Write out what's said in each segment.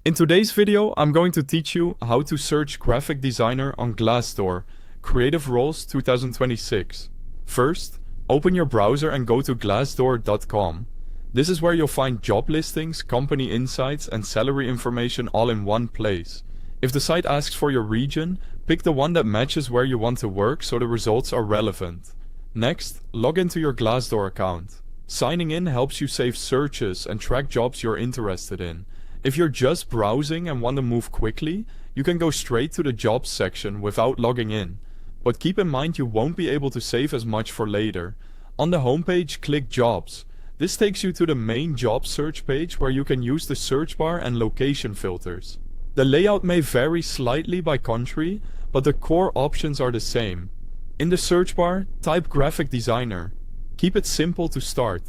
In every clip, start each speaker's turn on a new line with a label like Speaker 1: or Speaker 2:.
Speaker 1: In today's video, I'm going to teach you how to search graphic designer on Glassdoor, Creative Roles 2026. First, open your browser and go to glassdoor.com. This is where you'll find job listings, company insights, and salary information all in one place. If the site asks for your region, pick the one that matches where you want to work so the results are relevant. Next, log into your Glassdoor account. Signing in helps you save searches and track jobs you're interested in. If you're just browsing and want to move quickly, you can go straight to the jobs section without logging in. But keep in mind you won't be able to save as much for later. On the homepage, click Jobs. This takes you to the main job search page where you can use the search bar and location filters. The layout may vary slightly by country, but the core options are the same. In the search bar, type graphic designer. Keep it simple to start.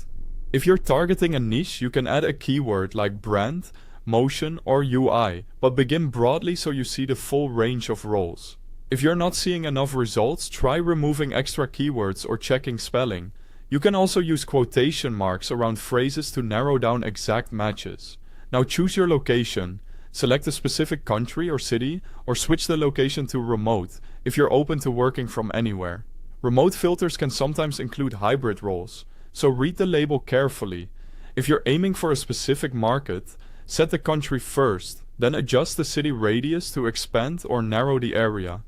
Speaker 1: If you're targeting a niche, you can add a keyword like brand, motion, or UI, but begin broadly so you see the full range of roles. If you're not seeing enough results, try removing extra keywords or checking spelling. You can also use quotation marks around phrases to narrow down exact matches. Now choose your location. Select a specific country or city, or switch the location to remote if you're open to working from anywhere. Remote filters can sometimes include hybrid roles, so read the label carefully. If you're aiming for a specific market, set the country first, then adjust the city radius to expand or narrow the area.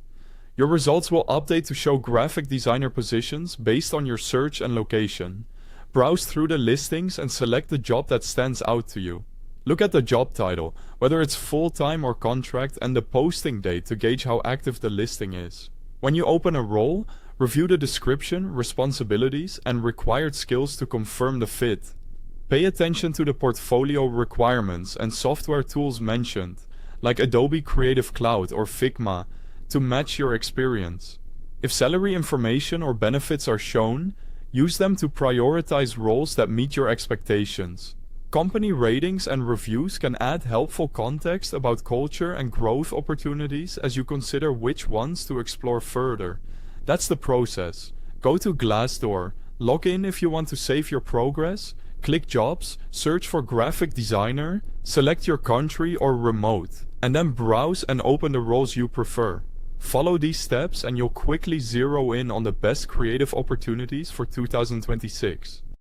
Speaker 1: Your results will update to show graphic designer positions based on your search and location. Browse through the listings and select the job that stands out to you. Look at the job title, whether it's full-time or contract, and the posting date to gauge how active the listing is. When you open a role, review the description, responsibilities, and required skills to confirm the fit. Pay attention to the portfolio requirements and software tools mentioned, like Adobe Creative Cloud or Figma, to match your experience. If salary information or benefits are shown, use them to prioritize roles that meet your expectations. Company ratings and reviews can add helpful context about culture and growth opportunities as you consider which ones to explore further. That's the process. Go to Glassdoor, log in if you want to save your progress, click Jobs, search for graphic designer, select your country or remote, and then browse and open the roles you prefer. Follow these steps and you'll quickly zero in on the best creative opportunities for 2026.